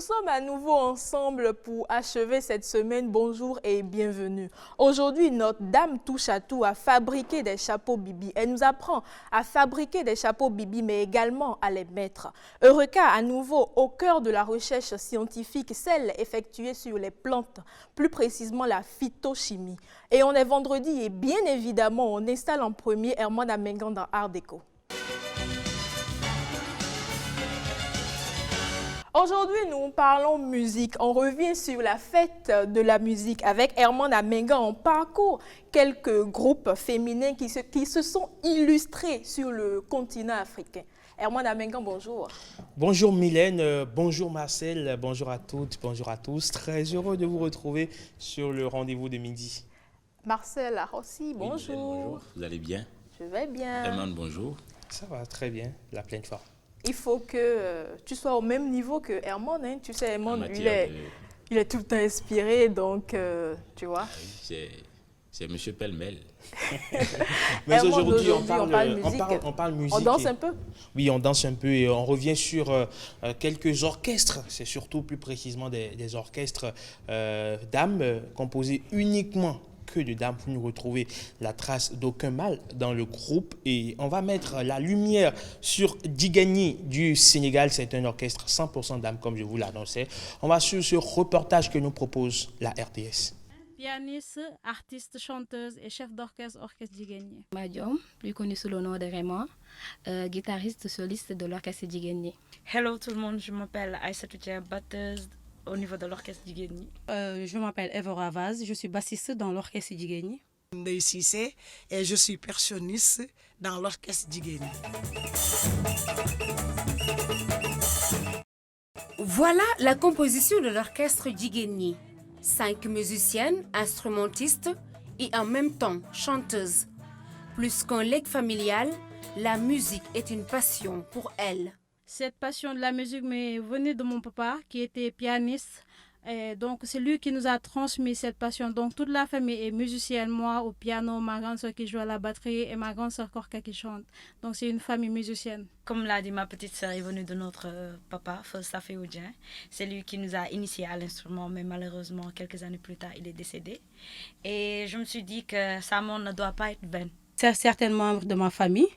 sommes à nouveau ensemble pour achever cette semaine. Bonjour et bienvenue. Aujourd'hui, notre dame touche à tout, à fabriquer des chapeaux Bibi. Elle nous apprend à fabriquer des chapeaux Bibi, mais également à les mettre. Eureka, à nouveau, au cœur de la recherche scientifique, celle effectuée sur les plantes, plus précisément la phytochimie. Et on est vendredi et bien évidemment, on installe en premier Herman Amengan dans Art Déco. Aujourd'hui, nous parlons musique. On revient sur la fête de la musique avec Herman Amengan. On parcourt quelques groupes féminins qui se sont illustrés sur le continent africain. Herman Amengan, bonjour. Bonjour Mylène, bonjour Marcel, bonjour à toutes, bonjour à tous. Très heureux de vous retrouver sur le rendez-vous de midi. Marcel Arossi, bonjour. Oui, Mylène, bonjour, vous allez bien? Je vais bien. Herman, bonjour. Ça va très bien, la pleine forme. Il faut que tu sois au même niveau que Herman. Hein. Tu sais, Herman, il est tout le temps inspiré, donc tu vois. C'est Monsieur Pellemel. Mais Herman, aujourd'hui, on parle musique. On danse un peu? Oui, on danse un peu et on revient sur quelques orchestres. C'est surtout plus précisément des orchestres dames composés uniquement que de dames pour nous retrouver la trace d'aucun mâle dans le groupe. Et on va mettre la lumière sur Digani du Sénégal. C'est un orchestre 100% dames, comme je vous l'annonçais. On va sur ce reportage que nous propose la RTS. Pianiste, artiste, chanteuse et chef d'orchestre, orchestre Digani. Madiom, plus connu sous le nom de Raymond, guitariste soliste de l'orchestre Digani. Hello tout le monde, je m'appelle Aïssatou Dia, batteuse au niveau de l'orchestre Digani. Je m'appelle Evora Vaz, je suis bassiste dans l'orchestre Digani. Ndeye Cissé et je suis percussionniste dans l'orchestre Digani. Voilà la composition de l'orchestre Digani. 5 musiciennes, instrumentistes et en même temps chanteuses. Plus qu'un legs familial, la musique est une passion pour elles. Cette passion de la musique m'est venue de mon papa qui était pianiste. Et donc c'est lui qui nous a transmis cette passion. Donc toute la famille est musicienne, moi au piano, ma grande soeur qui joue à la batterie et ma grande soeur Korka qui chante. Donc c'est une famille musicienne. Comme l'a dit ma petite sœur, est venue de notre papa, Safé Oudjen. C'est lui qui nous a initiés à l'instrument, mais malheureusement quelques années plus tard il est décédé. Et je me suis dit que sa mort ne doit pas être vaine. C'est certains membres de ma famille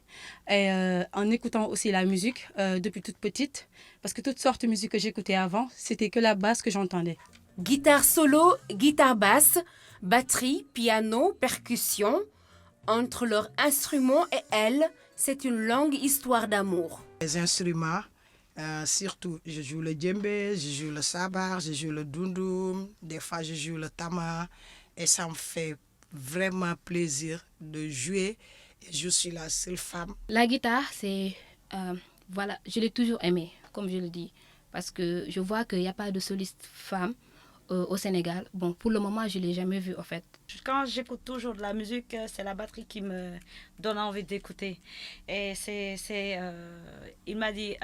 et en écoutant aussi la musique depuis toute petite, parce que toutes sortes de musique que j'écoutais avant, c'était que la basse que j'entendais. Guitare solo, guitare basse, batterie, piano, percussion. Entre leurs instruments et elles, c'est une longue histoire d'amour. Les instruments, surtout, je joue le djembé, je joue le sabar, je joue le dundoum, des fois je joue le tama et ça me fait vraiment plaisir de jouer. Je suis la seule femme. La guitare, c'est... voilà, je l'ai toujours aimée, comme je le dis, parce que je vois qu'il n'y a pas de soliste femme au Sénégal. Bon, pour le moment, je ne l'ai jamais vue, en fait. Quand j'écoute toujours de la musique, c'est la batterie qui me donne envie d'écouter. Et il m'a dit...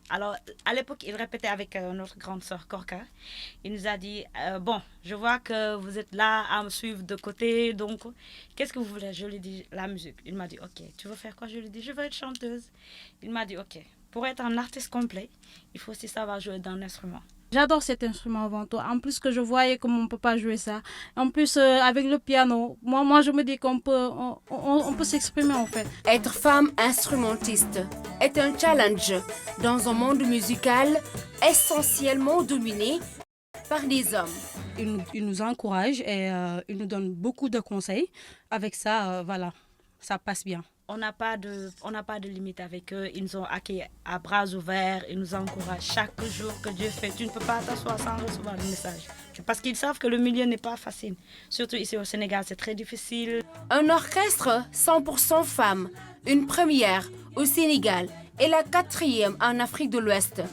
alors, à l'époque, il répétait avec notre grande sœur Korka. Il nous a dit, bon, je vois que vous êtes là à me suivre de côté, donc qu'est-ce que vous voulez? Je lui ai dit, la musique. Il m'a dit, ok, tu veux faire quoi? Je lui ai dit, je veux être chanteuse. Il m'a dit, ok, pour être un artiste complet, il faut aussi savoir jouer d'un instrument. J'adore cet instrument avant tout. En plus que je voyais comment mon papa jouait ça. En plus, avec le piano, moi je me dis qu'on peut, on peut s'exprimer en fait. Être femme instrumentiste est un challenge dans un monde musical essentiellement dominé par des hommes. Il nous encourage et il nous donne beaucoup de conseils. Avec ça, voilà, ça passe bien. On n'a pas de limite avec eux. Ils nous ont accueillis à bras ouverts. Ils nous encouragent chaque jour que Dieu fait. Tu ne peux pas t'asseoir sans recevoir des messages. Parce qu'ils savent que le milieu n'est pas facile. Surtout ici au Sénégal, c'est très difficile. Un orchestre 100% femmes, une première au Sénégal et la 4e en Afrique de l'Ouest.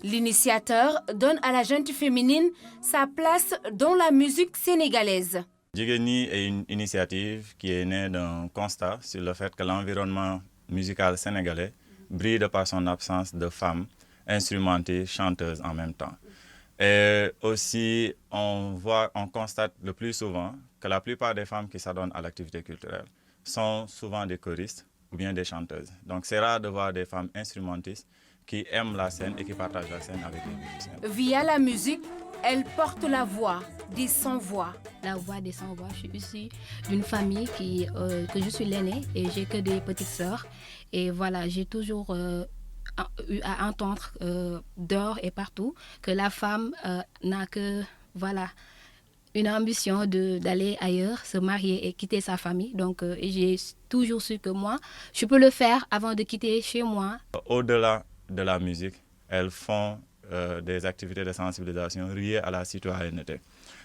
L'initiateur donne à la gente féminine sa place dans la musique sénégalaise. Digani est une initiative qui est née d'un constat sur le fait que l'environnement musical sénégalais brille de par son absence de femmes instrumentistes, chanteuses en même temps. Et aussi, on constate le plus souvent que la plupart des femmes qui s'adonnent à l'activité culturelle sont souvent des choristes ou bien des chanteuses. Donc c'est rare de voir des femmes instrumentistes qui aiment la scène et qui partagent la scène avec les musiciens. Via la musique, elle porte la voix des sans-voix. La voix des sans-voix. Je suis issue d'une famille que je suis l'aînée et j'ai que des petites sœurs. Et voilà, j'ai toujours eu à entendre dehors et partout que la femme n'a que une ambition d'aller ailleurs, se marier et quitter sa famille. Donc j'ai toujours su que moi, je peux le faire avant de quitter chez moi. Au-delà de la musique, elles font des activités de sensibilisation liées à la citoyenneté.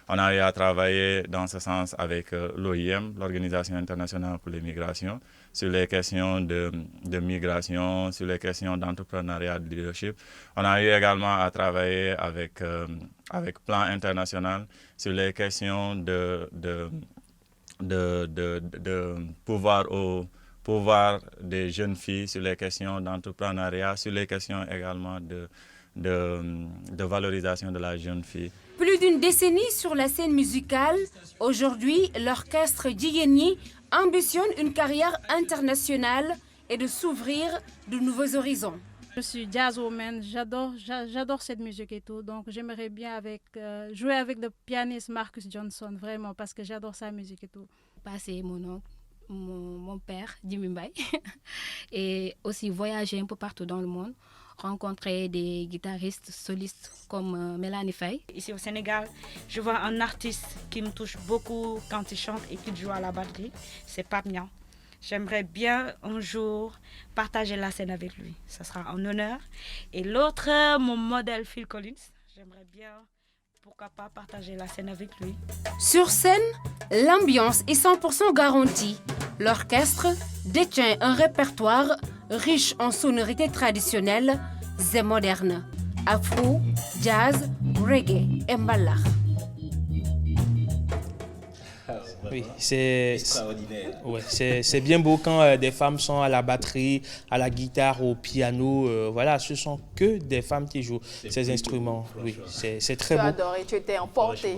On a eu à travailler dans ce sens avec l'OIM, l'Organisation internationale pour les migrations, sur les questions de migration, sur les questions d'entrepreneuriat, de leadership. On a eu également à travailler avec Plan International sur les questions de pouvoir des jeunes filles, sur les questions d'entrepreneuriat, sur les questions également de valorisation de la jeune fille. Plus d'une décennie sur la scène musicale, aujourd'hui, l'orchestre Jigéen Ñi ambitionne une carrière internationale et de s'ouvrir de nouveaux horizons. Je suis jazzwoman, j'adore cette musique et tout, donc j'aimerais bien jouer avec le pianiste Marcus Johnson, vraiment, parce que j'adore sa musique et tout. Passer mon oncle, mon père, Jimmy Mbaye, et aussi voyager un peu partout dans le monde, rencontrer des guitaristes solistes comme Mélanie Faye. Ici au Sénégal, je vois un artiste qui me touche beaucoup quand il chante et qui joue à la batterie, c'est Pape Niang. J'aimerais bien un jour partager la scène avec lui, ça sera un honneur. Et l'autre, mon modèle Phil Collins, j'aimerais bien, pourquoi pas, partager la scène avec lui. Sur scène, l'ambiance est 100% garantie. L'orchestre détient un répertoire riche en sonorités traditionnelles et modernes, afro, jazz, reggae et mbalax. Oui, c'est bien beau quand des femmes sont à la batterie, à la guitare, au piano. Voilà, ce sont que des femmes qui jouent ces instruments. Oui, c'est très beau. Tu as adoré, tu étais emporté.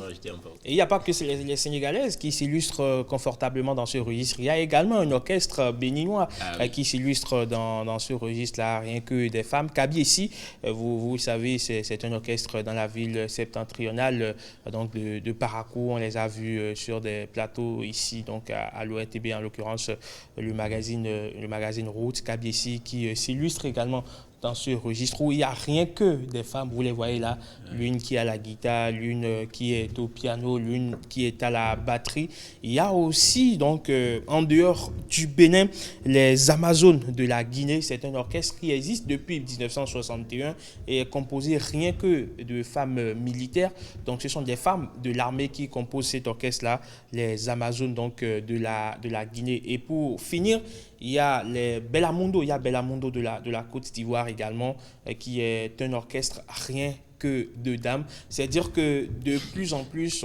Et il n'y a pas que les Sénégalaises qui s'illustrent confortablement dans ce registre. Il y a également un orchestre béninois qui s'illustre dans ce registre-là, rien que des femmes. Kaby ici, vous savez, c'est un orchestre dans la ville septentrionale donc de Parakou. On les a vus sur des plateaux ici, donc à l'ORTB, en l'occurrence le magazine Roots. Kaby ici qui s'illustre également dans ce registre où il n'y a rien que des femmes, vous les voyez là, l'une qui est à la guitare, l'une qui est au piano, l'une qui est à la batterie. Il y a aussi, donc, en dehors du Bénin, les Amazones de la Guinée. C'est un orchestre qui existe depuis 1961 et est composé rien que de femmes militaires. Donc, ce sont des femmes de l'armée qui composent cet orchestre-là, les Amazones donc, de la Guinée. Et pour finir, il y a les Bellamundo, de la Côte d'Ivoire également, qui est un orchestre rien que de dames. C'est-à-dire que de plus en plus,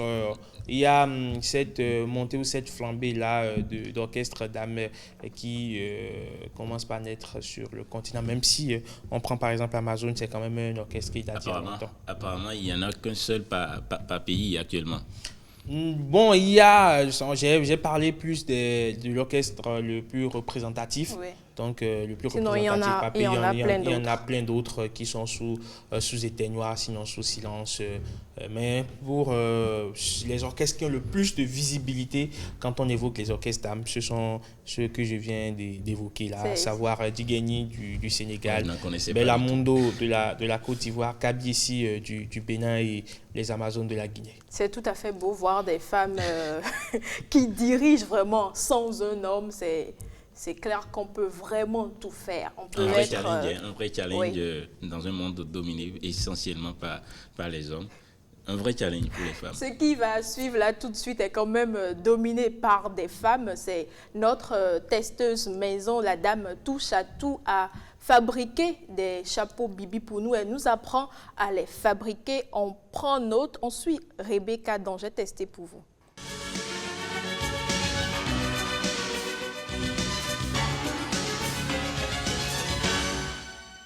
il y a cette montée ou cette flambée-là d'orchestres dames qui commence par naître sur le continent. Même si on prend par exemple Amazon, c'est quand même un orchestre qui date il y a longtemps. Apparemment, il n'y en a qu'un seul par pays actuellement. Bon, il y a, j'ai parlé plus de l'orchestre le plus représentatif. Oui. Donc, le plus sinon, représentatif il y en a plein d'autres qui sont sous éteignoir, sinon sous silence. Mais pour les orchestres qui ont le plus de visibilité, quand on évoque les orchestres dames, ce sont ceux que je viens d'évoquer là, à savoir Jigéen Ñi du Sénégal, Bellamundo de la Côte d'Ivoire, Kaby ici du Bénin et les Amazones de la Guinée. C'est tout à fait beau voir des femmes qui dirigent vraiment sans un homme. C'est clair qu'on peut vraiment tout faire. On peut un vrai challenge dans un monde dominé essentiellement par les hommes. Un vrai challenge pour les femmes. Ce qui va suivre là tout de suite est quand même dominé par des femmes. C'est notre testeuse maison, la dame touche à tout, à fabriquer des chapeaux Bibi pour nous. Elle nous apprend à les fabriquer. On prend note, on suit Rebecca dont j'ai testé pour vous.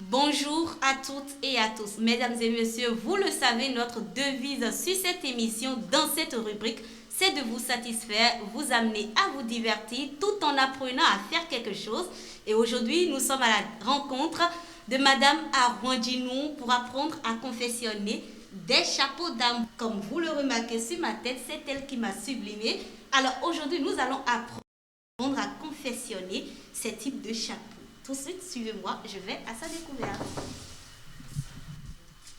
Bonjour à toutes et à tous. Mesdames et messieurs, vous le savez, notre devise sur cette émission, dans cette rubrique, c'est de vous satisfaire, vous amener à vous divertir tout en apprenant à faire quelque chose. Et aujourd'hui, nous sommes à la rencontre de Madame Arwandinou pour apprendre à confectionner des chapeaux d'âme. Comme vous le remarquez sur ma tête, c'est elle qui m'a sublimé. Alors aujourd'hui, nous allons apprendre à confectionner ces types de chapeaux. Tout de suite, suivez-moi, je vais à sa découverte.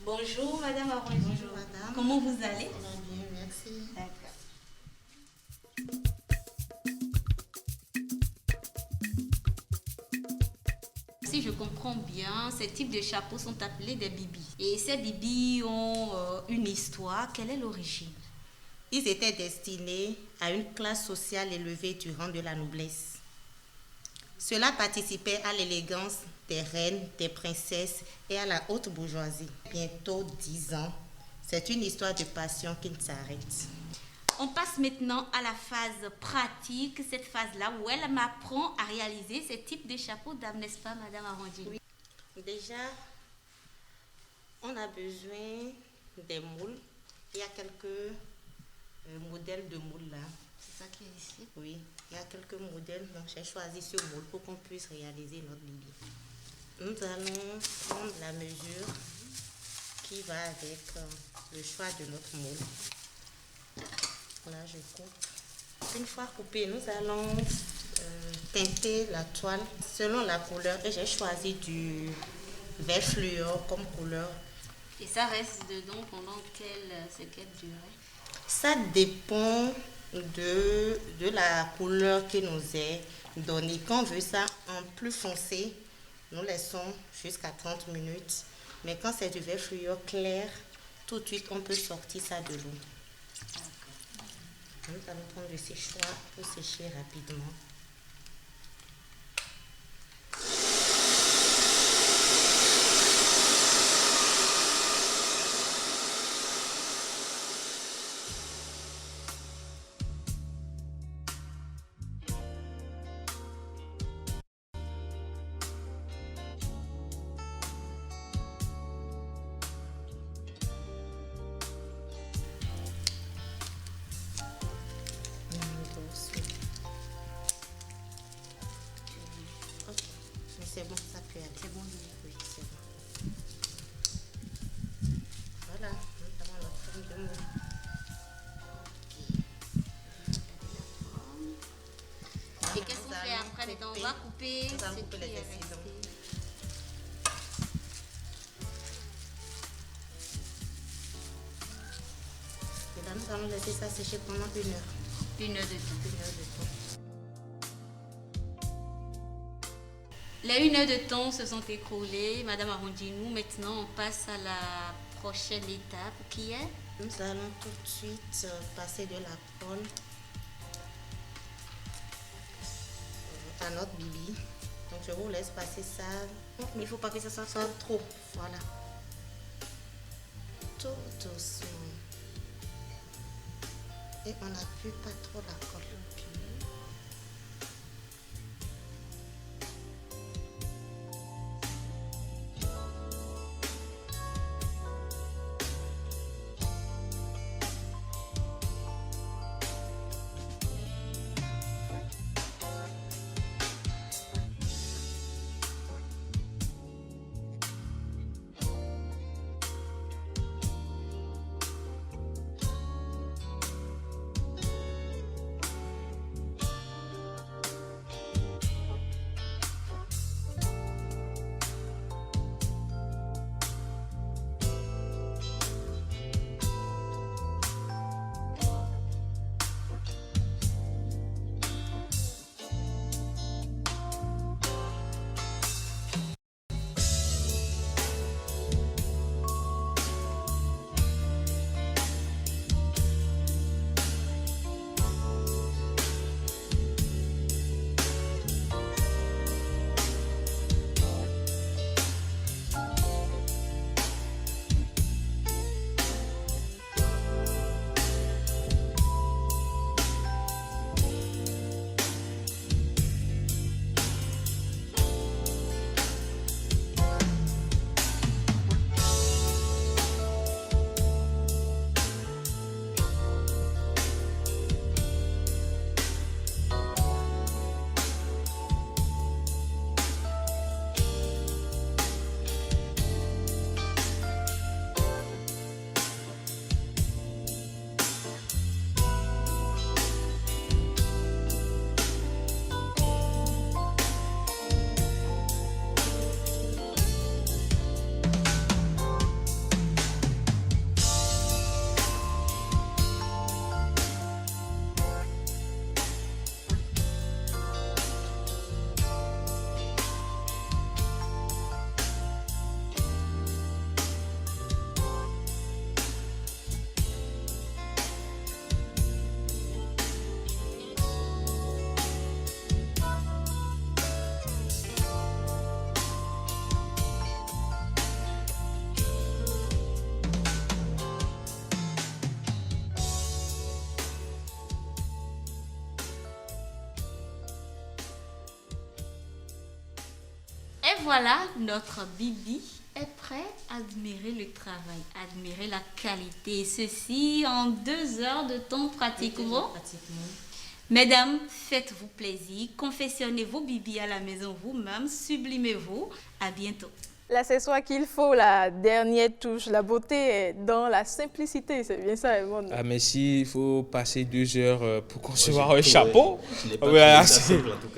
Bonjour Madame Arwandinou. Bonjour Madame. Comment vous allez? Bien, merci. D'accord. Si je comprends bien, ces types de chapeaux sont appelés des bibis. Et ces bibis ont une histoire. Quelle est l'origine? Ils étaient destinés à une classe sociale élevée du rang de la noblesse. Cela participait à l'élégance des reines, des princesses et à la haute bourgeoisie. Bientôt 10 ans, c'est une histoire de passion qui ne s'arrête. On passe maintenant à la phase pratique, cette phase-là où elle m'apprend à réaliser ces types de chapeaux d'âme, n'est-ce pas, Madame Arwandinou? Oui. Déjà, on a besoin des moules. Il y a quelques modèles de moules là. C'est ça qui est ici? Oui, il y a quelques modèles. Donc, j'ai choisi ce moule pour qu'on puisse réaliser notre bibi. Nous allons prendre la mesure qui va avec le choix de notre moule. Là, je coupe. Une fois coupé, nous allons teinter la toile selon la couleur. Et j'ai choisi du vert fluor comme couleur. Et ça reste dedans pendant quelle durée? Ça dépend de la couleur qui nous est donnée. Quand on veut ça en plus foncé, nous laissons jusqu'à 30 minutes. Mais quand c'est du vert fluor clair, tout de suite, on peut sortir ça de l'eau. Nous allons prendre le séchoir pour sécher rapidement. C'est bon, ça peut aller. C'est bon, oui, c'est bon. Voilà, nous avons notre forme de moule. Et qu'est-ce qu'on fait après? On va couper Nous allons ce couper qui les est décisions. resté. Et là, nous allons laisser ça sécher pendant 1 heure. 1 heure de temps. 1 heure de temps. Les 1 heure de temps se sont écoulées. Madame Arwandinou, maintenant on passe à la prochaine étape qui est? Nous allons tout de suite passer de la colle à notre bibi. Donc je vous laisse passer ça. Mais il ne faut pas que ça soit trop. Voilà. Tout doucement. Et on n'appuie pas trop la colle. Et voilà, notre Bibi est prêt à admirer le travail, admirer la qualité. Ceci en 2 heures de temps pratiquement. Mesdames, faites-vous plaisir, confectionnez vos bibis à la maison vous-même, sublimez-vous. À bientôt. L'accessoire qu'il faut, la dernière touche, la beauté est dans la simplicité, c'est bien ça, Edmond. Ah, mais s'il faut passer 2 heures pour concevoir un chapeau, je n'ai pas trouvé ça simple, en tout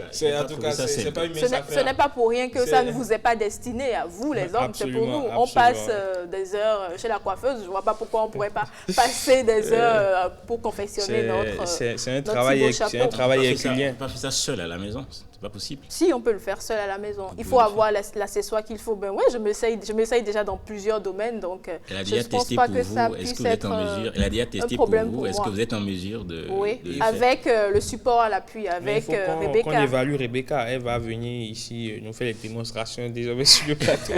cas. C'est pas une mince affaire. Ce n'est pas pour rien que ça ne vous est pas destiné à vous, les hommes, c'est pour nous. On passe des heures chez la coiffeuse, je ne vois pas pourquoi on ne pourrait pas passer des heures pour confectionner notre C'est un travail herculien. On ne peut pas faire ça seul à la maison, c'est pas possible. Si, on peut le faire seul à la maison. Il faut avoir l'accessoire qu'il faut. Ben oui, je m'essaye déjà dans plusieurs domaines, donc elle a je déjà ne pense testé pas pour que vous. ça Est-ce puisse que vous êtes être en mesure? Elle a déjà testé pour vous. Est-ce que vous êtes en mesure de Oui, de le avec le support à l'appui, avec Rebecca. Qu'on évalue Rebecca, elle va venir ici nous faire les démonstrations désormais sur le plateau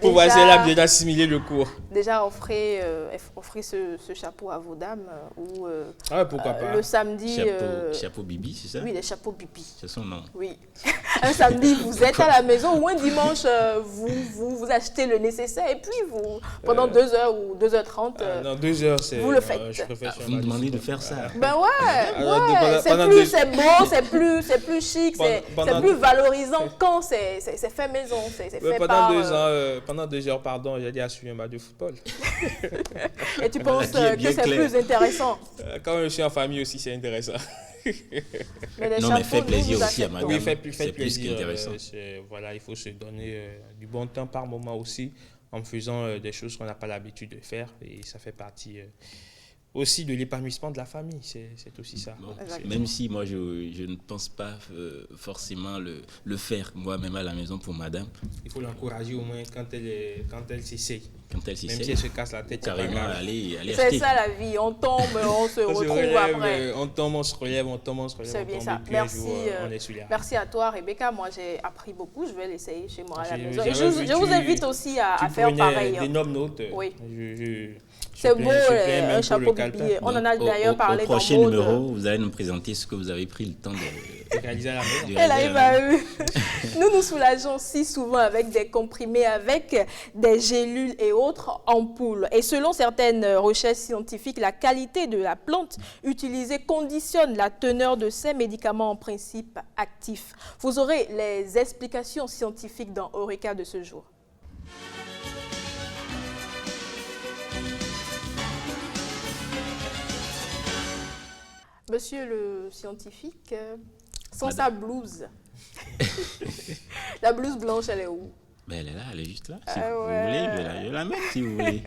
pour voir si elle a bien assimilé le cours. Déjà, offrez ce chapeau à vos dames ou pourquoi pas. le samedi. Chapeau Bibi, c'est ça? Oui, les chapeaux Bibi. C'est son nom. Oui. Un samedi, vous êtes à la maison ou un dimanche, vous achetez le nécessaire et puis pendant 2 heures ou 2h30, non, 2 heures, c'est. vous le faites. Vous me demandez de faire ça. Ben ouais, c'est beau, c'est plus chic, c'est plus valorisant quand c'est fait maison, c'est fait par... Pendant 2 heures, pardon, j'ai dit à suivre un match de football. Et tu penses que c'est plus intéressant? Quand je suis en famille aussi, c'est intéressant. Mais fait plaisir aussi à madame. Oui, fait plaisir. Plus qu'intéressant. Voilà, il faut se donner du bon temps par moment aussi en faisant des choses qu'on n'a pas l'habitude de faire et ça fait partie aussi de l'épanouissement de la famille, c'est aussi ça. Bon, même si moi je ne pense pas forcément le faire moi-même à la maison pour madame. Il faut l'encourager au moins quand elle s'essaye. Même si elle se casse la tête, carrément aller c'est ça la vie, on tombe, on se retrouve après. On tombe, on se relève. C'est bien ça. Merci à toi Rebecca, moi j'ai appris beaucoup, je vais l'essayer chez moi à la maison. Et je vous invite aussi à faire pareil. Des notes. Oui. C'est beau, un chapeau Bibi. On en a d'ailleurs parlé dans le prochain numéro, vous allez nous présenter ce que vous avez pris le temps de réaliser à la maison. Et là, il va nous soulageons si souvent avec des comprimés, avec des gélules et autres ampoules. Et selon certaines recherches scientifiques, la qualité de la plante utilisée conditionne la teneur de ces médicaments en principe actifs. Vous aurez les explications scientifiques dans Eureka de ce jour. Monsieur le scientifique, sans sa blouse, la blouse blanche, elle est où? Ben elle est là, elle est juste là. Si vous voulez, je la mets si vous voulez.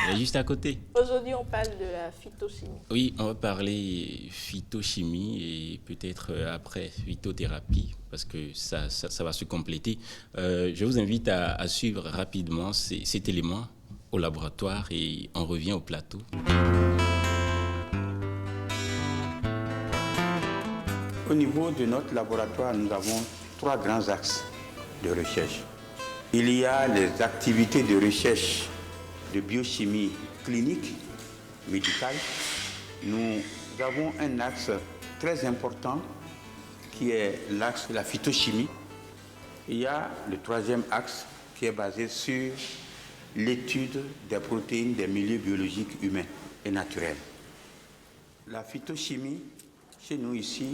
Elle est juste à côté. Aujourd'hui, on parle de la phytochimie. Oui, on va parler phytochimie et peut-être après phytothérapie parce que ça va se compléter. Je vous invite à suivre rapidement cet élément au laboratoire et on revient au plateau. Au niveau de notre laboratoire, nous avons 3 grands axes de recherche. Il y a les activités de recherche de biochimie clinique, médicale. Nous avons un axe très important qui est l'axe de la phytochimie. Il y a le 3e axe qui est basé sur l'étude des protéines des milieux biologiques humains et naturels. La phytochimie, chez nous ici,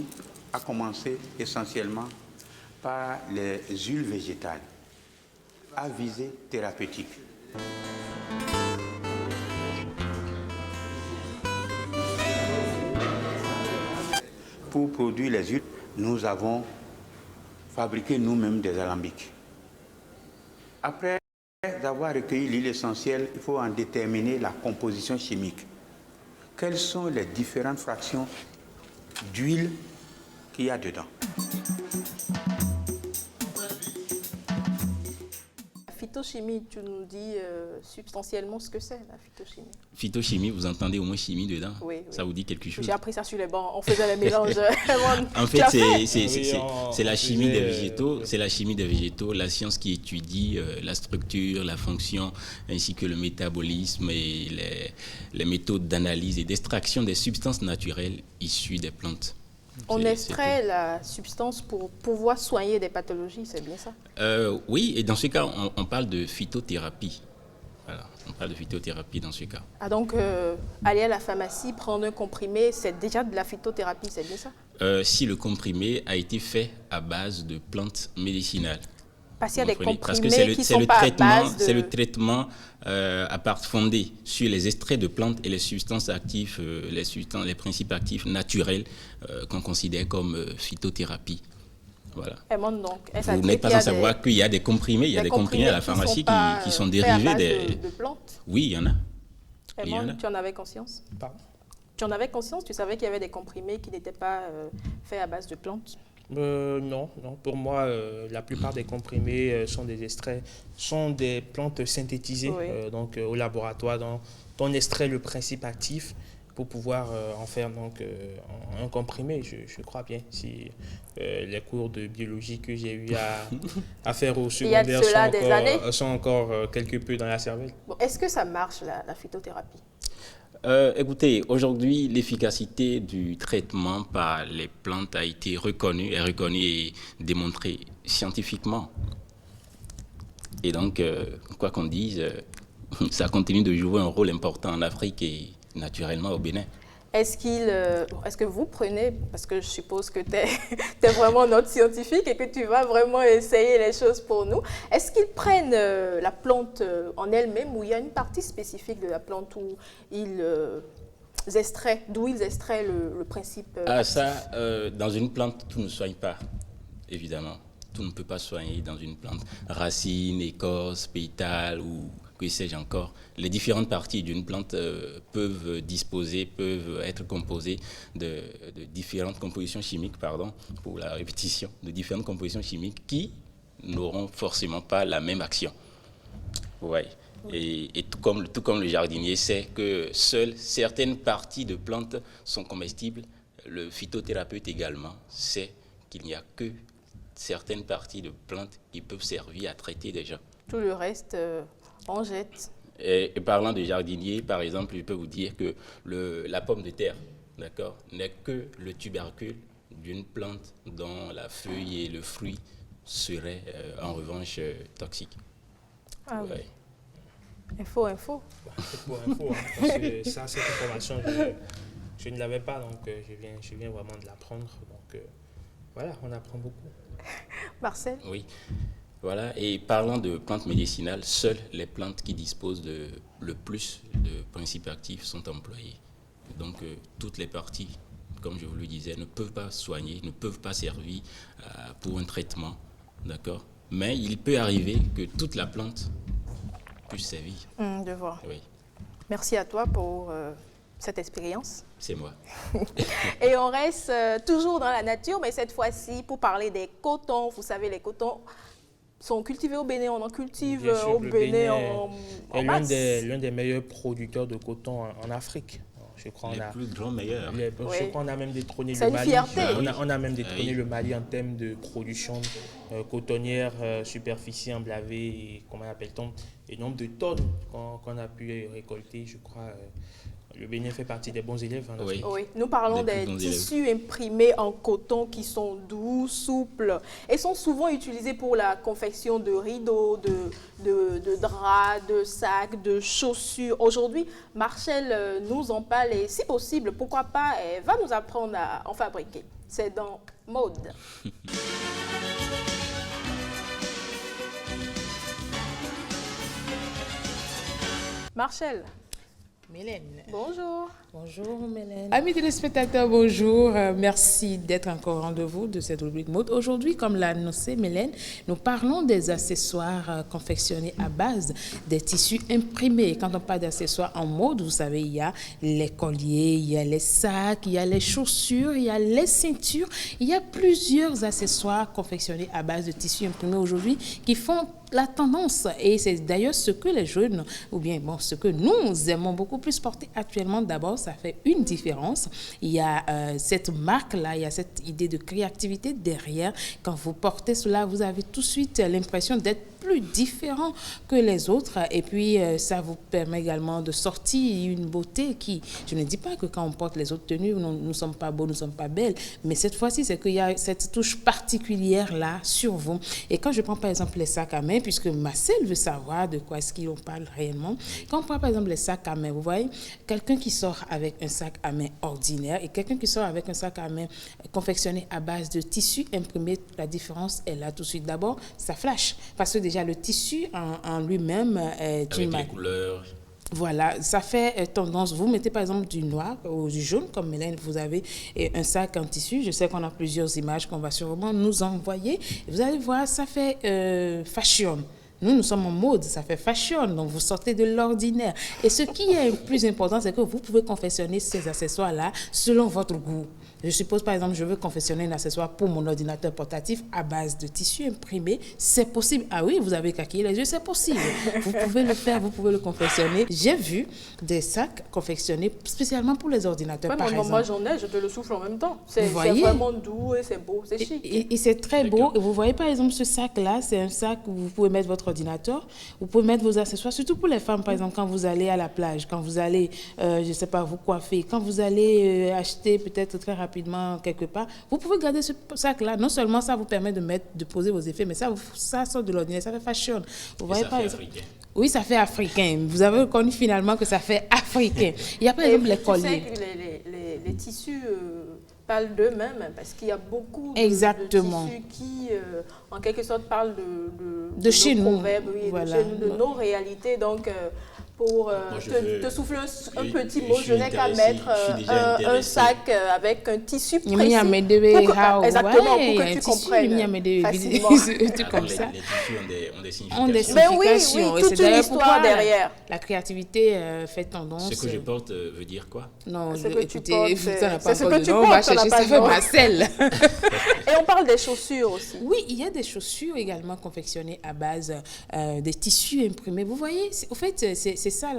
a commencé essentiellement par les huiles végétales à visée thérapeutique. Pour produire les huiles, nous avons fabriqué nous-mêmes des alambics. Après avoir recueilli l'huile essentielle, il faut en déterminer la composition chimique. Quelles sont les différentes fractions d'huile qu'il y a dedans? La phytochimie, tu nous dis substantiellement ce que c'est, la phytochimie. Phytochimie, vous entendez au moins chimie dedans? Oui. Ça vous dit quelque chose? J'ai appris ça sur les bancs, on faisait les mélanges. En fait, c'est la chimie des végétaux. C'est la chimie des végétaux, la science qui étudie la structure, la fonction, ainsi que le métabolisme et les méthodes d'analyse et d'extraction des substances naturelles issues des plantes. On extrait la substance pour pouvoir soigner des pathologies, c'est bien ça? Oui, et dans ce cas, on parle de phytothérapie. Voilà, on parle de phytothérapie dans ce cas. Ah donc, aller à la pharmacie, prendre un comprimé, c'est déjà de la phytothérapie, c'est bien ça? Si le comprimé a été fait à base de plantes médicinales. Parce qu'il y a des comprimés Parce que c'est qui sont pas à base de... C'est le traitement à part fondé sur les extraits de plantes et les substances actives, les principes actifs naturels qu'on considère comme phytothérapie. Voilà. Donc, vous n'êtes pas sans savoir qu'il y a des comprimés, il y a des comprimés à la pharmacie qui sont dérivés de plantes. Oui, il y en a. Tu en avais conscience? Pardon? Tu en avais conscience? Tu savais qu'il y avait des comprimés qui n'étaient pas faits à base de plantes? Non. Pour moi, la plupart des comprimés sont des extraits, sont des plantes synthétisées. Oui. Donc, au laboratoire, on extrait le principe actif pour pouvoir en faire donc, un comprimé, je crois bien. Si les cours de biologie que j'ai eu à faire au secondaire sont encore quelque peu dans la cervelle. Bon, est-ce que ça marche, la phytothérapie? Écoutez, aujourd'hui, l'efficacité du traitement par les plantes a été reconnue et démontrée scientifiquement. Et donc, quoi qu'on dise, ça continue de jouer un rôle important en Afrique et naturellement au Bénin. Est-ce que vous prenez, parce que je suppose que tu es vraiment notre scientifique et que tu vas vraiment essayer les choses pour nous, est-ce qu'ils prennent la plante en elle-même ou il y a une partie spécifique de la plante où ils extraient le principe ça, dans une plante, tout ne soigne pas, évidemment. Tout ne peut pas soigner dans une plante. Racines, écorce, pétales ou que sais-je encore. Les différentes parties d'une plante peuvent être composées de différentes compositions chimiques, pour la répétition, de différentes compositions chimiques qui n'auront forcément pas la même action. Ouais. Et tout comme le jardinier sait que seules certaines parties de plantes sont comestibles, le phytothérapeute également sait qu'il n'y a que certaines parties de plantes qui peuvent servir à traiter des gens. Tout le reste, on jette. Et parlant de jardinier, par exemple, je peux vous dire que la pomme de terre, d'accord, n'est que le tubercule d'une plante dont la feuille et le fruit seraient en revanche toxiques. Ah oui. Info. Info, parce que ça, cette information, je ne l'avais pas, donc je viens vraiment de l'apprendre. Donc voilà, on apprend beaucoup. Marcel? Oui. Voilà, et parlant de plantes médicinales, seules les plantes qui disposent de le plus de principes actifs sont employées. Donc, toutes les parties, comme je vous le disais, ne peuvent pas soigner, ne peuvent pas servir pour un traitement, d'accord? Mais il peut arriver que toute la plante puisse servir. Je vois. Oui. Merci à toi pour cette expérience. C'est moi. Et on reste toujours dans la nature, mais cette fois-ci pour parler des cotons. Vous savez, les cotons sont cultivés au Bénin, on en cultive au Bénin en masse. L'un des meilleurs producteurs de coton en Afrique. Je crois plus grands meilleurs. Je crois qu'on a même détrôné le Mali. On a même détrôné le Mali en termes de production cotonnière, superficie emblavée, et comment appelle-t-on, et nombre de tonnes qu'on a pu récolter, je crois. Le Bénin fait partie des bons élèves. Oui. Nous parlons des tissus imprimés en coton qui sont doux, souples et sont souvent utilisés pour la confection de rideaux, de draps, de sacs, de chaussures. Aujourd'hui, Marcel nous en parle et si possible, pourquoi pas, elle va nous apprendre à en fabriquer. C'est dans Mode. Marcel. Mélène. Bonjour. Bonjour Mélène. Amis téléspectateurs, bonjour. Merci d'être encore au rendez-vous de cette rubrique mode. Aujourd'hui, comme l'a annoncé Mélène, nous parlons des accessoires confectionnés à base des tissus imprimés. Quand on parle d'accessoires en mode, vous savez, il y a les colliers, il y a les sacs, il y a les chaussures, il y a les ceintures. Il y a plusieurs accessoires confectionnés à base de tissus imprimés aujourd'hui qui font la tendance. Et c'est d'ailleurs ce que les jeunes, ou bien bon, ce que nous aimons beaucoup plus porter actuellement. D'abord, ça fait une différence. Il y a cette marque-là, il y a cette idée de créativité derrière. Quand vous portez cela, vous avez tout de suite l'impression d'être plus différent que les autres. Et puis, ça vous permet également de sortir une beauté qui... Je ne dis pas que quand on porte les autres tenues, nous ne sommes pas beaux, nous ne sommes pas belles. Mais cette fois-ci, c'est qu'il y a cette touche particulière-là sur vous. Et quand je prends par exemple les sacs à main, puisque Marcel veut savoir de quoi est-ce qu'on parle réellement, quand on prend par exemple les sacs à main, vous voyez, quelqu'un qui sort avec un sac à main ordinaire et quelqu'un qui sort avec un sac à main confectionné à base de tissu imprimé, la différence est là tout de suite. D'abord, ça flash. Parce que déjà, le tissu en lui-même est avec les couleurs. Voilà, ça fait tendance. Vous mettez par exemple du noir ou du jaune, comme Mélène, vous avez un sac en tissu. Je sais qu'on a plusieurs images qu'on va sûrement nous envoyer. Vous allez voir, ça fait fashion. Nous sommes en mode, ça fait fashion, donc vous sortez de l'ordinaire. Et ce qui est le plus important, c'est que vous pouvez confectionner ces accessoires-là selon votre goût. Je suppose, par exemple, je veux confectionner un accessoire pour mon ordinateur portatif à base de tissu imprimé. C'est possible. Ah oui, vous avez caquillé les yeux, c'est possible. Vous pouvez le faire, vous pouvez le confectionner. J'ai vu des sacs confectionnés spécialement pour les ordinateurs, par exemple. Moi, j'en ai, je te le souffle en même temps. C'est vraiment doux et c'est beau, c'est chic. Et c'est très beau. Et vous voyez, par exemple, ce sac-là, c'est un sac où vous pouvez mettre votre ordinateur, vous pouvez mettre vos accessoires, surtout pour les femmes, par exemple, quand vous allez à la plage, quand vous allez, je ne sais pas, vous coiffer, quand vous allez acheter peut-être très rapidement quelque part, vous pouvez garder ce sac-là. Non seulement ça vous permet de poser vos effets, mais ça sort de l'ordinaire, ça fait fashion. Vous voyez, par exemple, africain. Oui, ça fait africain. Vous avez reconnu finalement que ça fait africain. Il y a par exemple les colliers. Tu sais que les tissus parlent d'eux-mêmes parce qu'il y a beaucoup de tissus qui, en quelque sorte, parlent de chez nos nous. Proverbes, oui, voilà. de nos réalités. Donc, pour te souffler un petit mot, je n'ai qu'à mettre un sac avec un tissu précis. Exactement, pour que tu comprennes facilement. Les tissus ont des significations. Oui, toute une histoire derrière. La créativité fait tendance. Ce que je porte veut dire quoi? Non, écoutez, ça n'a pas encore de nom, on va chercher, ça fait Marcel. Et on parle des chaussures aussi. Oui, il y a des chaussures également confectionnées à base des tissus imprimés. Vous voyez, au fait, c'est ça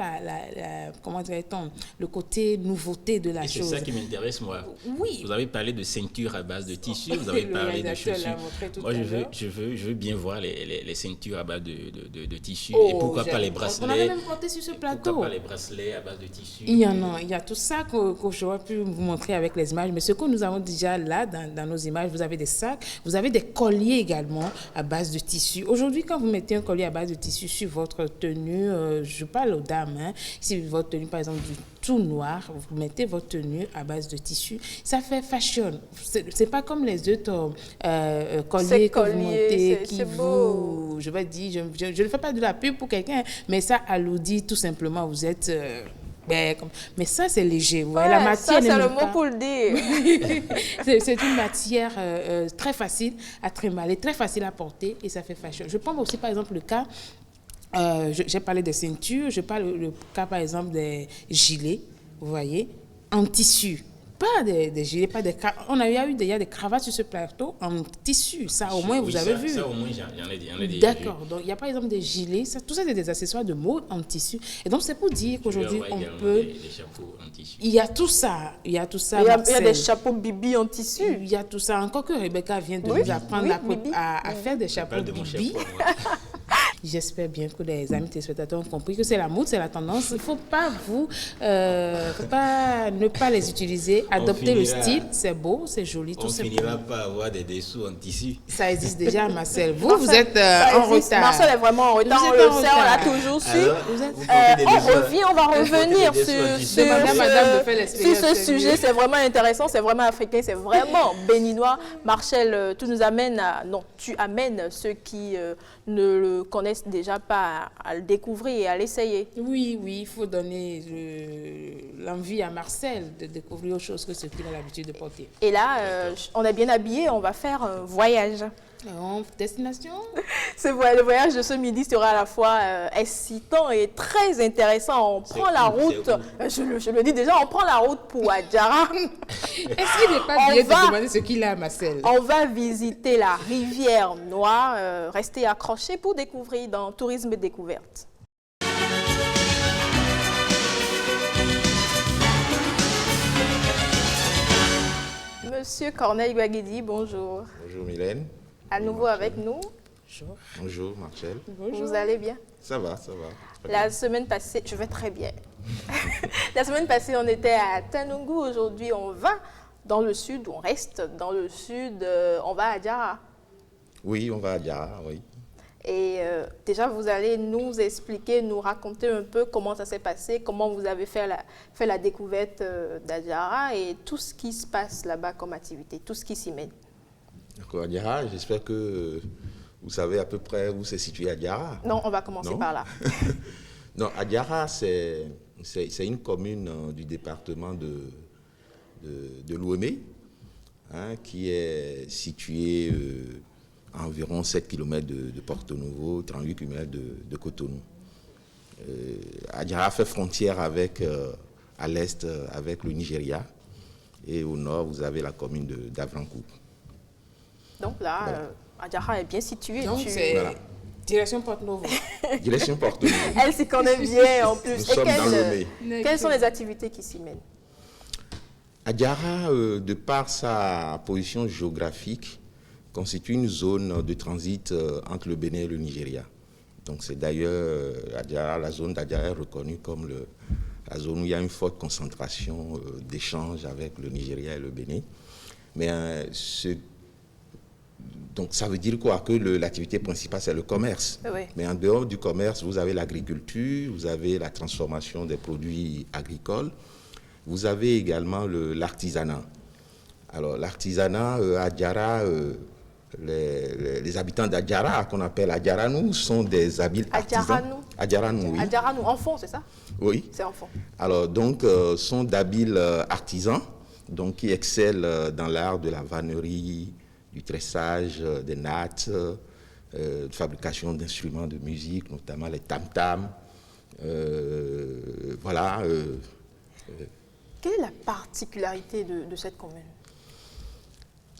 comment dirait-on, le côté nouveauté de la chose. C'est ça qui m'intéresse, moi. Oui. Vous avez parlé de ceintures à base de tissu, vous avez parlé de chaussures. Moi, je veux bien voir les ceintures à base de tissu. Et pourquoi pas les bracelets? On avait même porté sur ce plateau. Pourquoi pas les bracelets à base de tissu? Il y a tout ça que j'aurais pu vous montrer avec les images. Mais ce que nous avons déjà là, dans nos images, vous avez des sacs, vous avez des colliers également à base de tissu. Aujourd'hui, quand vous mettez un collier à base de tissu sur votre tenue, je parle aux dames, si votre tenue, par exemple, du tout noir, vous mettez votre tenue à base de tissu, ça fait fashion. C'est pas comme les autres colliers que vous montez, qui vous... Je vais dire, je ne fais pas de la pub pour quelqu'un, mais ça alourdit tout simplement. Vous êtes... mais ça, c'est léger. Vous voyez, la matière, ça, c'est le mot pour le dire. C'est une matière très facile à trémaler, très facile à porter et ça fait fashion. Je prends aussi, par exemple, le cas... j'ai parlé des ceintures, je parle le cas par exemple des gilets, vous voyez, en tissu. Pas des gilets, pas des cravates. On a eu déjà des cravates sur ce plateau en tissu. Ça, au moins, vous avez vu. Ça, au moins, j'en ai déjà vu. D'accord. Donc, il y a par exemple des gilets. Tout ça, c'est des accessoires de mode en tissu. Et donc, c'est pour dire qu'aujourd'hui, on peut... Des chapeaux en tissu. Il y a tout ça. Il y a tout ça. Il y a des chapeaux bibi en tissu. Il y a tout ça. Encore que Rebecca vient de nous apprendre à faire des chapeaux bibi. J'espère bien que les amis téléspectateurs ont compris que c'est la mode, c'est la tendance. Il ne faut pas ne pas les utiliser. Adopter le style, c'est beau, c'est joli, tout simplement. On finira par avoir des dessous en tissu. Ça existe déjà, Marcel. Vous êtes en retard. Marcel est vraiment en retard. On le sait, on l'a toujours su. On va revenir sur ce sujet. C'est vraiment intéressant, c'est vraiment africain, c'est vraiment béninois. Marcel, tu amènes ceux qui ne le connaissent déjà pas à le découvrir et à l'essayer. Oui, il faut donner l'envie à Marcel de découvrir autre chose que ce qu'il a l'habitude de porter. Et là, on est bien habillé, on va faire un voyage. Destination? Le voyage de ce midi sera à la fois excitant et très intéressant. On prend la route, je le dis déjà, on prend la route pour Adjara. Est-ce qu'il n'est pas bien de demander ce qu'il a à Marcel? On va visiter la rivière Noire. Restez accrochés pour découvrir dans Tourisme et Découverte. Monsieur Corneille Guaguidi, bonjour. Bonjour Mylène. À nouveau avec nous. Bonjour. Bonjour Marcel. Bonjour. Vous allez bien? Ça va, ça va. La semaine passée, je vais très bien. La semaine passée, on était à Tanungu. Aujourd'hui, on va dans le sud, on reste dans le sud, on va à Adjara. Oui, on va à Adjara, oui. Et déjà, vous allez nous expliquer, nous raconter un peu comment ça s'est passé, comment vous avez fait la découverte d'Adjara et tout ce qui se passe là-bas comme activité, tout ce qui s'y mène. D'accord, Adjara, j'espère que vous savez à peu près où c'est situé Adjara. Non, on va commencer par là. Non, Adjara, c'est une commune du département de Lomé, hein, qui est située à environ 7 km de Porto Novo, 38 km de Cotonou. Adjara fait frontière avec, à l'est avec le Nigeria et au nord, vous avez la commune d'Avrankouk. Donc là, voilà. Adjara est bien située. Donc c'est direction Porto Novo. Direction Porto Novo. Elle s'y connaît bien en plus. Nous sommes dans Lomé. Quelles sont les activités qui s'y mènent? Adjara, de par sa position géographique, constitue une zone de transit entre le Bénin et le Nigeria. Donc c'est d'ailleurs, la zone d'Adjara est reconnue comme la zone où il y a une forte concentration d'échanges avec le Nigeria et le Bénin. Mais donc ça veut dire quoi? Que l'activité principale, c'est le commerce. Oui. Mais en dehors du commerce, vous avez l'agriculture, vous avez la transformation des produits agricoles, vous avez également l'artisanat. Alors l'artisanat, Adjara, les habitants d'Adjara, qu'on appelle Adjaranou, sont des habiles artisans. Adjaranou, oui. Adjaranou, enfant, c'est ça? Oui. C'est enfant. Alors donc, sont d'habiles artisans, donc qui excellent dans l'art de la vannerie, du tressage, des nattes, de fabrication d'instruments de musique, notamment les tam-tams. Voilà. Quelle est la particularité de cette commune?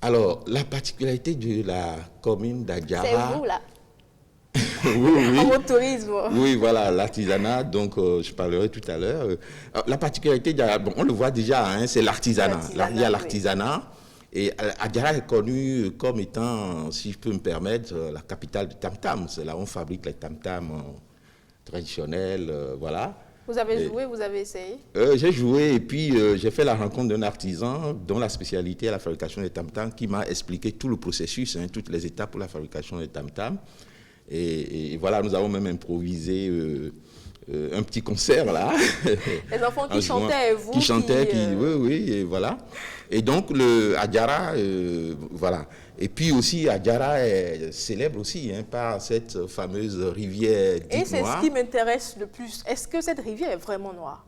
Alors, la particularité de la commune d'Adjara... C'est vous, là. Oui. En tourisme. Oui, voilà, l'artisanat, donc je parlerai tout à l'heure. La particularité d'Adjara, bon, on le voit déjà, hein, c'est l'artisanat. Il y a l'artisanat. Oui. Et Adjara est connue comme étant, si je peux me permettre, la capitale du tam-tam. C'est là où on fabrique les tam-tams traditionnels, voilà. Vous avez joué, vous avez essayé? J'ai joué et puis j'ai fait la rencontre d'un artisan dont la spécialité est la fabrication des tam-tams qui m'a expliqué tout le processus, hein, toutes les étapes pour la fabrication des tam-tams. Et voilà, nous avons même improvisé un petit concert là. Les enfants qui chantaient et vous qui chantaient, oui, et voilà. Et donc le Adjara, voilà. Et puis aussi Adjara est célèbre aussi hein, par cette fameuse rivière dite noire. Et c'est noire. Ce qui m'intéresse le plus. Est-ce que cette rivière est vraiment noire?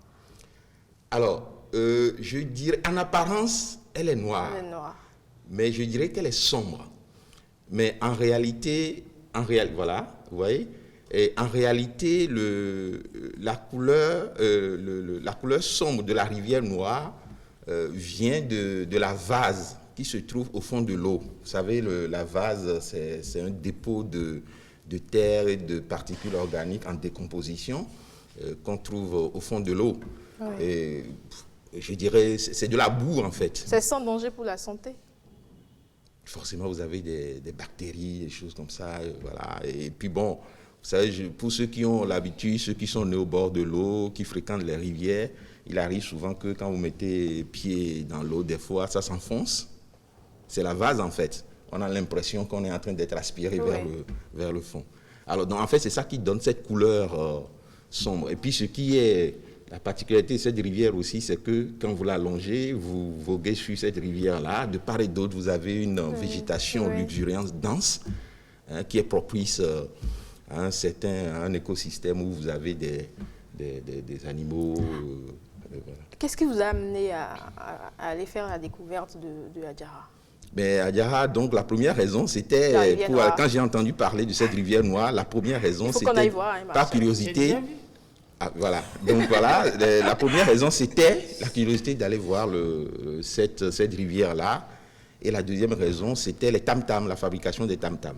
Alors, je dirais, en apparence, elle est noire. Elle est noire. Mais je dirais qu'elle est sombre. Mais en réalité, voilà, vous voyez. Et en réalité, la couleur sombre de la rivière noire vient de la vase qui se trouve au fond de l'eau. Vous savez, la vase, c'est un dépôt de terre et de particules organiques en décomposition qu'on trouve au fond de l'eau. Oui. Et je dirais, c'est de la boue en fait. C'est sans danger pour la santé? Forcément, vous avez des bactéries, des choses comme ça, voilà. Et puis bon, vous savez, pour ceux qui ont l'habitude, ceux qui sont nés au bord de l'eau, qui fréquentent les rivières, il arrive souvent que quand vous mettez pied dans l'eau, des fois, ça s'enfonce. C'est la vase, en fait. On a l'impression qu'on est en train d'être aspiré vers le fond. Alors, donc, en fait, c'est ça qui donne cette couleur sombre. Et puis, ce qui est la particularité de cette rivière aussi, c'est que quand vous la longez, vous voguez sur cette rivière-là. De part et d'autre, vous avez une végétation luxuriante, dense, hein, qui est propice à un écosystème où vous avez des animaux. Voilà. Qu'est-ce qui vous a amené à aller faire la découverte de Adjara? Mais à Diarra, donc la première raison, c'était, quand j'ai entendu parler de cette rivière noire, la première raison, c'était par curiosité. Ah, voilà, donc voilà, la première raison, c'était la curiosité d'aller voir cette rivière-là. Et la deuxième raison, c'était les tam-tams, la fabrication des tam-tams.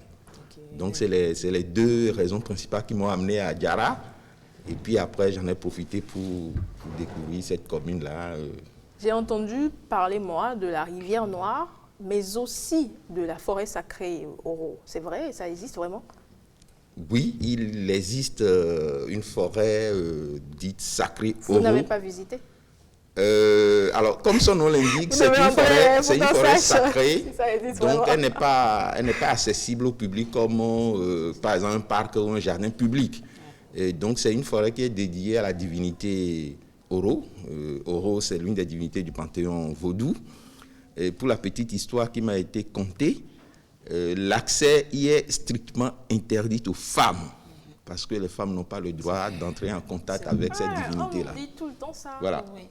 Okay. Donc c'est les deux raisons principales qui m'ont amené à Diarra. Et puis après, j'en ai profité pour découvrir cette commune-là. J'ai entendu parler, moi, de la rivière Noire, mais aussi de la forêt sacrée Oro. C'est vrai, ça existe vraiment? Oui, il existe une forêt dite sacrée Oro. Vous n'avez pas visité? Alors, comme son nom l'indique, c'est une forêt sacrée, donc elle n'est pas accessible au public comme, par exemple, un parc ou un jardin public. Et donc, c'est une forêt qui est dédiée à la divinité Oro. Oro, c'est l'une des divinités du panthéon vaudou. Et pour la petite histoire qui m'a été contée, l'accès y est strictement interdit aux femmes, parce que les femmes n'ont pas le droit d'entrer en contact avec cette divinité-là. On dit tout le temps ça. Voilà. Oui.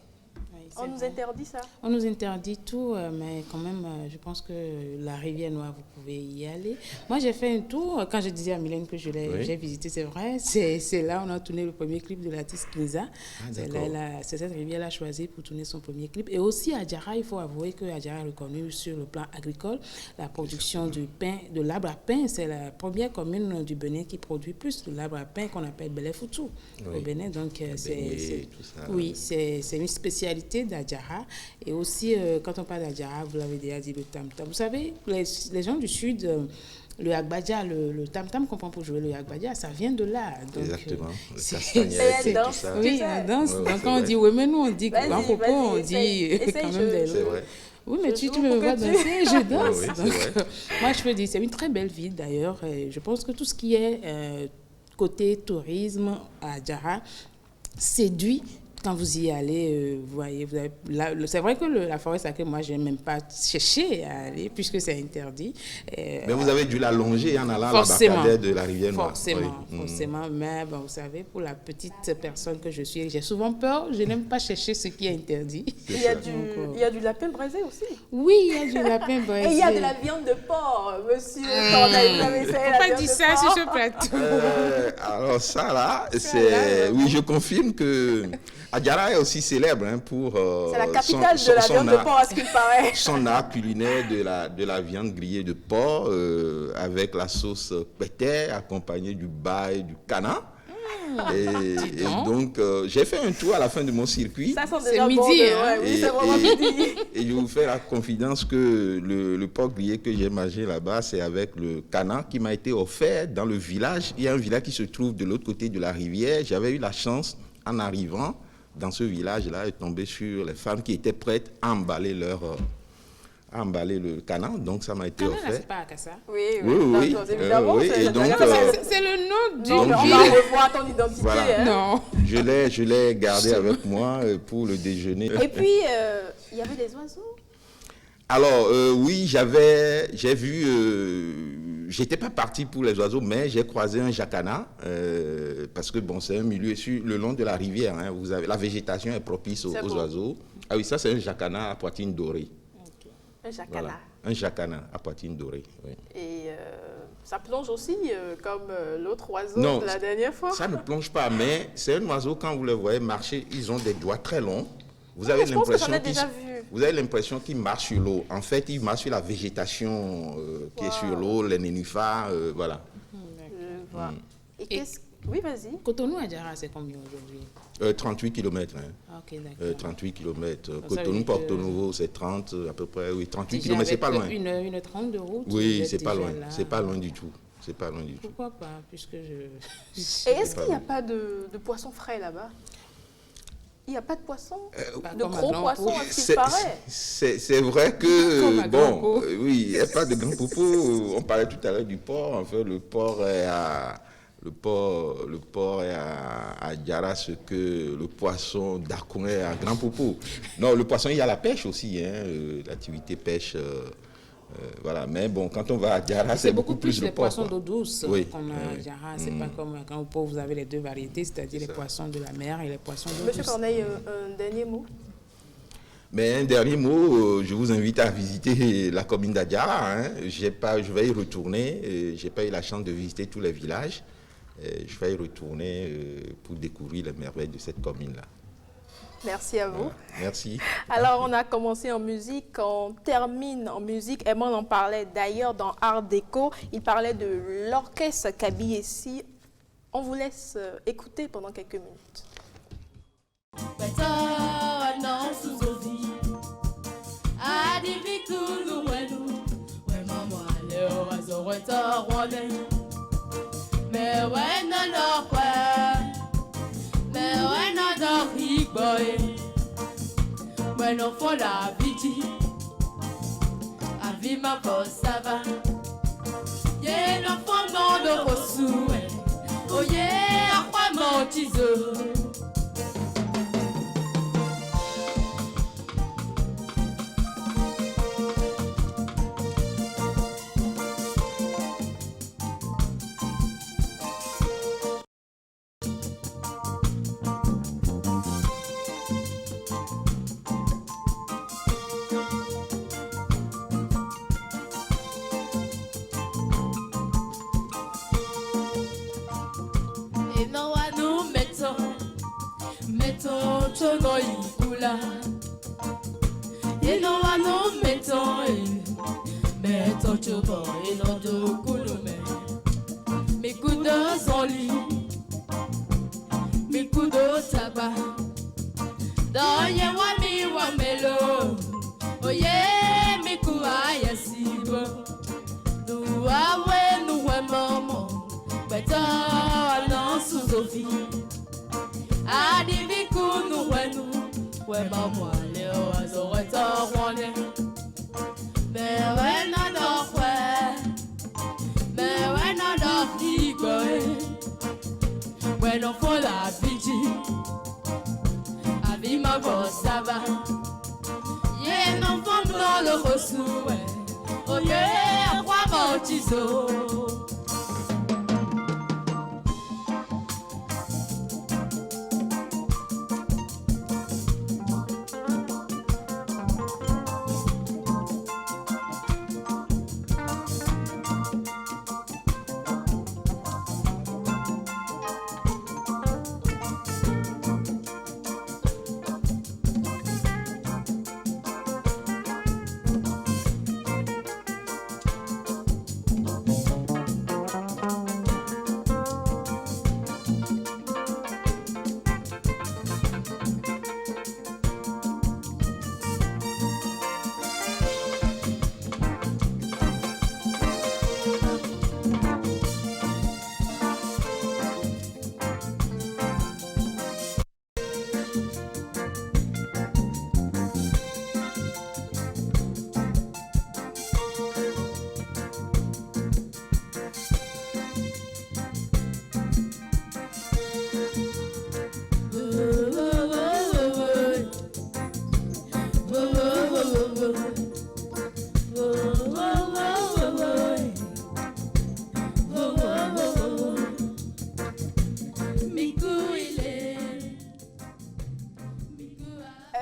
On nous interdit ça? On nous interdit tout, mais quand même, je pense que la rivière Noire, vous pouvez y aller. Moi, j'ai fait un tour. Quand je disais à Mylène que j'ai visité, c'est vrai. C'est là où on a tourné le premier clip de l'artiste Kinza. C'est cette rivière-là choisie pour tourner son premier clip. Et aussi à Diarra, il faut avouer que Diarra est reconnue sur le plan agricole. La production du pain, de l'arbre à pain, c'est la première commune du Bénin qui produit plus de l'arbre à pain qu'on appelle Belefoutou au Bénin. Donc, c'est une spécialité d'Adjara. Et aussi, quand on parle d'Adjara, vous l'avez déjà dit, le tam-tam. Vous savez, les gens du Sud, le Agbadja, le tam-tam qu'on prend pour jouer le Agbadja, ça vient de là. Donc, exactement. C'est tout ça. Oui, on danse. Donc, quand on dit, oui, mais nous, on dit grand popo, on dit quand même des lots. Oui, mais tu me vois danser, je danse. Oui, donc, moi, je peux dire, c'est une très belle ville d'ailleurs. Je pense que tout ce qui est côté tourisme à Adjara séduit. Quand vous y allez, vous voyez, c'est vrai que la forêt sacrée, moi, je n'ai même pas cherché à aller, puisque c'est interdit. Mais vous avez dû la longer en allant à l'embarcadère de la rivière Noire. Forcément. Mais bon, vous savez, pour la petite personne que je suis, j'ai souvent peur, je n'aime pas chercher ce qui est interdit. Il y a du lapin braisé aussi? Oui, il y a du lapin braisé. Et il y a de la viande de porc, monsieur Corneille. Vous avez essayé la viande de porc? Faut pas dire ça sur ce plateau. Alors ça là, oui, je confirme que Adjara est aussi célèbre pour c'est la capitale de la viande de porc, à ce qu'il paraît. Son art culinaire de la viande grillée de porc avec la sauce pété accompagnée du bas et du canard. Et donc, j'ai fait un tour à la fin de mon circuit. Ça sent déjà midi. Oui, c'est vraiment midi. Et je vous fais la confidence que le porc grillé que j'ai mangé là-bas, c'est avec le canard qui m'a été offert dans le village. Il y a un village qui se trouve de l'autre côté de la rivière. J'avais eu la chance, en arrivant dans ce village-là, de tomber sur les femmes qui étaient prêtes à emballer le canard, donc ça m'a été offert. C'est pas à Kassa? Oui. Évidemment, c'est le nom du on va revoir ton identité. Voilà. Non. Je l'ai gardé avec moi pour le déjeuner. Et puis, il y avait des oiseaux? Alors, oui, j'ai vu... J'étais pas parti pour les oiseaux, mais j'ai croisé un jacana, parce que bon, c'est un milieu sur le long de la rivière. Hein, la végétation est propice aux oiseaux. Ah oui, ça c'est un jacana à poitrine dorée. Okay. Un jacana. Voilà, un jacana à poitrine dorée. Oui. Et ça plonge aussi comme l'autre oiseau de la dernière fois? Ça ne plonge pas, mais c'est un oiseau, quand vous le voyez marcher, ils ont des doigts très longs. Vous avez l'impression qu'ils marchent sur l'eau. En fait, ils marchent sur la végétation qui est sur l'eau, les nénuphars, voilà. Je vois. Oui, vas-y. Cotonou à Diarra, c'est combien aujourd'hui? 38 km. Hein. Ok, d'accord. 38 km. Cotonou, Porto Novo, c'est 30 à peu près. Oui, 38 km, c'est pas loin. Une 30 de route. Oui, c'est pas loin. C'est pas loin du tout. C'est pas loin du tout. Pourquoi pas, puisque je... Et est-ce qu'il n'y a pas de poisson frais là-bas? Il n'y a pas de poisson, de gros poissons, à ce qu'il paraît. C'est vrai que, bon, oui, il n'y a pas de grand popo. On parlait tout à l'heure du porc. En fait, le porc est à Diarra ce que le poisson d'Akoun est à Grand Popo. Non, le poisson, il y a la pêche aussi, hein, l'activité pêche. Voilà, mais bon, quand on va à Diarra, c'est beaucoup plus les le porc. Poissons d'eau douce qu'on a à Diarra. C'est pas comme quand au port, vous avez les deux variétés, c'est-à-dire les poissons de la mer et les poissons d'eau douce. Monsieur Corneille, un dernier mot? Mais un dernier mot, je vous invite à visiter la commune d'Adiara. Hein. Je vais y retourner. Je n'ai pas eu la chance de visiter tous les villages. Je vais y retourner pour découvrir les merveilles de cette commune-là. Merci à vous. Merci. Alors, on a commencé en musique, on termine en musique. Eman en parlait d'ailleurs dans Art Déco. Il parlait de l'orchestre Kabiesi. On vous laisse écouter pendant quelques minutes. Bueno for la vigi a vima posava ye no fondo do posue oye akwa motizo no ikula eno wano meto chobo eno do kulume mikudo zoli mikudo taba doye wami wamelo oye mikuwa yasibo duawe nuwe momo beto no suzofi adivikuno wenu wema mwaleo azoreta wane mewe na dokwe mewe na dokigwe weno fola biji avima bosava ye non fondo lo kosuwe oye akwa mochizo.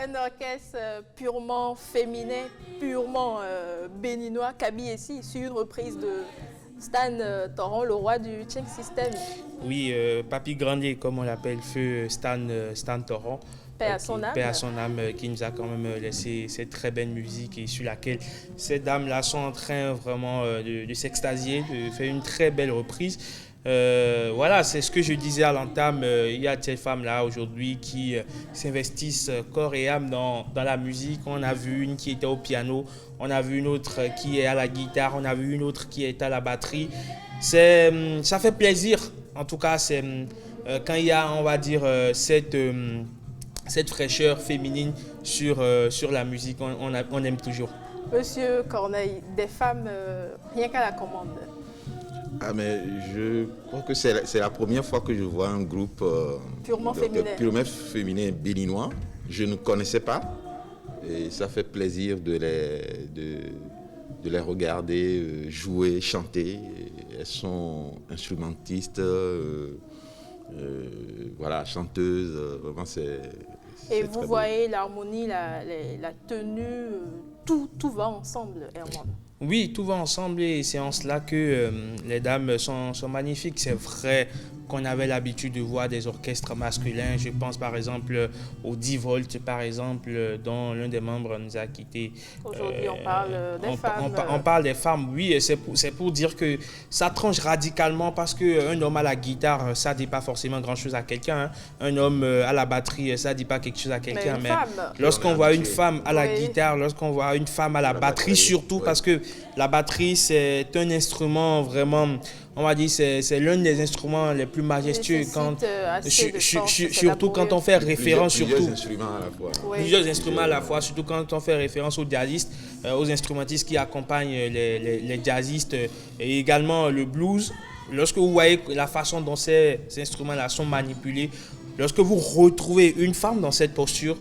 Un orchestre purement féminin, purement béninois, Kabiesi, sur une reprise de Stan Toron, le roi du Chink System. Oui, Papy Grandier, comme on l'appelle, feu Stan Toron. Paix à son âme. Paix à son âme, qui nous a quand même laissé cette très belle musique et sur laquelle ces dames-là sont en train vraiment de s'extasier, de faire une très belle reprise. Voilà, c'est ce que je disais à l'entame. Il y a ces femmes-là aujourd'hui qui s'investissent corps et âme dans la musique. On a vu une qui était au piano, on a vu une autre qui est à la guitare, on a vu une autre qui est à la batterie. Ça fait plaisir, en tout cas, quand il y a, on va dire, cette fraîcheur féminine sur la musique, on aime toujours. Monsieur Corneille, des femmes rien qu'à la commande. Ah, mais je crois que c'est la première fois que je vois un groupe purement féminin béninois. Je ne connaissais pas et ça fait plaisir de les regarder jouer, chanter. Elles sont instrumentistes, voilà, chanteuses. Vraiment, Et c'est vous très beau. voyez l'harmonie, la tenue, tout va ensemble, Herman. Oui, tout va ensemble et c'est en cela que les dames sont magnifiques. C'est vrai qu'on avait l'habitude de voir des orchestres masculins. Je pense par exemple au 10 volts, par exemple, dont l'un des membres nous a quittés. Aujourd'hui, on parle des femmes. On parle des femmes, oui, et c'est pour dire que ça tranche radicalement parce qu'un homme à la guitare, ça ne dit pas forcément grand-chose à quelqu'un. Hein. Un homme à la batterie, ça ne dit pas quelque chose à quelqu'un. Mais lorsqu'on voit une femme à la guitare, lorsqu'on voit une femme à la batterie, surtout parce que la batterie, c'est un instrument vraiment, on va dire, c'est l'un des instruments les plus majestueux. Surtout quand on fait référence plusieurs instruments à la fois. Plusieurs instruments à la fois, surtout quand on fait référence aux jazzistes, aux instrumentistes qui accompagnent les jazzistes et également le blues. Lorsque vous voyez la façon dont ces instruments-là sont manipulés, lorsque vous retrouvez une femme dans cette posture,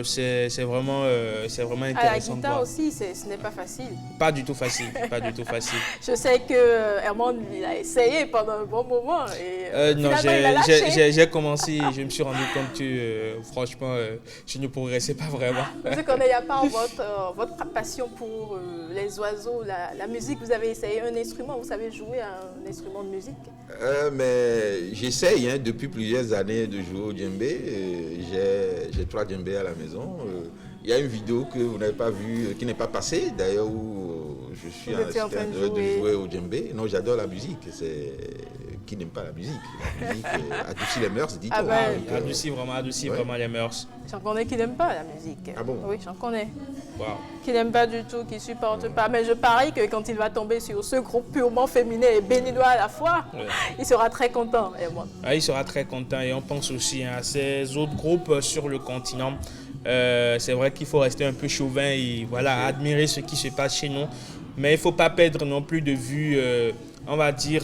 c'est vraiment intéressant. À la guitare aussi, ce n'est pas facile. Pas du tout facile, pas du tout facile. Je sais que Herman il a essayé pendant un bon moment. Et, non, j'ai commencé et je me suis rendu compte que franchement, je ne progressais pas vraiment. Monsieur Corneille, à part votre passion pour les oiseaux, la musique, vous avez essayé un instrument, vous savez jouer un instrument de musique? Mais j'essaye depuis plusieurs années de jouer au djembé. J'ai 3 djembés à la maison. Il y a une vidéo que vous n'avez pas vue, qui n'est pas passée d'ailleurs, où je suis en train de jouer au djembé. Non, j'adore la musique. Qui n'aime pas la musique? La musique adoucit les mœurs, dit-on. Ah ben, adoucit vraiment les mœurs. J'en connais qui n'aiment pas la musique. Ah bon? Oui, j'en connais. Wow. Qui n'aiment pas du tout, qui ne supportent pas. Mais je parie que quand il va tomber sur ce groupe purement féminin et béninois à la fois, il sera très content. Et moi. Il sera très content et on pense aussi à ces autres groupes sur le continent. C'est vrai qu'il faut rester un peu chauvin et voilà, admirer ce qui se passe chez nous. Mais il ne faut pas perdre non plus de vue, on va dire,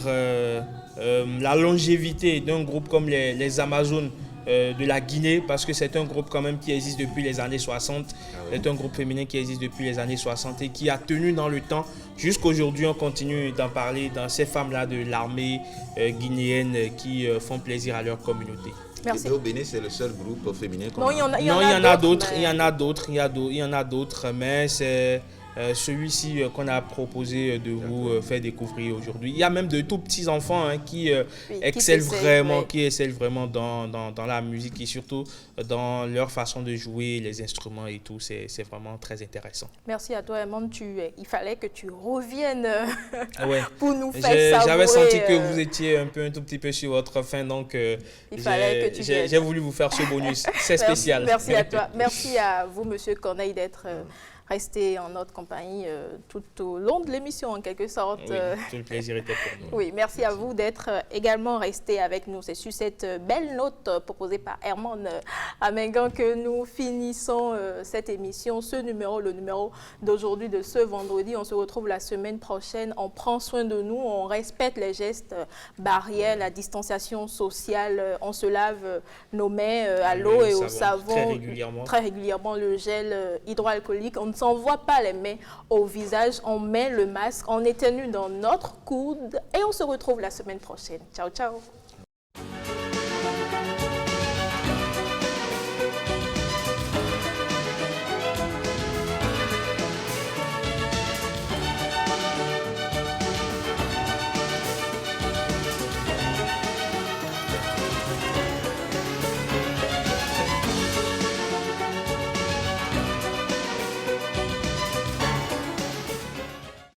la longévité d'un groupe comme les Amazones de la Guinée, parce que c'est un groupe quand même qui existe depuis les années 60. C'est un groupe féminin qui existe depuis les années 60 et qui a tenu dans le temps. Jusqu'aujourd'hui, on continue d'en parler dans ces femmes-là de l'armée guinéenne qui font plaisir à leur communauté. Merci. Et au Bénin, c'est le seul groupe féminin qu'on Non, il y en a d'autres. Il y en a d'autres, mais c'est celui-ci qu'on a proposé de vous faire découvrir aujourd'hui. Il y a même de tout petits enfants qui excellent vraiment dans la musique et surtout dans leur façon de jouer les instruments et tout. C'est vraiment très intéressant. Merci à toi, Herman. Il fallait que tu reviennes pour nous faire savourer. J'avais senti que vous étiez un tout petit peu sur votre fin, donc j'ai voulu vous faire ce bonus. C'est spécial. Merci à toi. Merci à vous, Monsieur Corneille, d'être resté en notre compagnie tout au long de l'émission, en quelque sorte. Oui, tout le plaisir était pour nous. Oui, merci à vous d'être également resté avec nous. C'est sur cette belle note proposée par Herman Amengan que nous finissons cette émission, le numéro d'aujourd'hui, de ce vendredi. On se retrouve la semaine prochaine. On prend soin de nous, on respecte les gestes barrières, la distanciation sociale. On se lave nos mains à l'eau et au savon. Très régulièrement, le gel hydroalcoolique. On ne s'envoie pas les mains au visage, on met le masque, on éternue dans notre coude et on se retrouve la semaine prochaine. Ciao, ciao.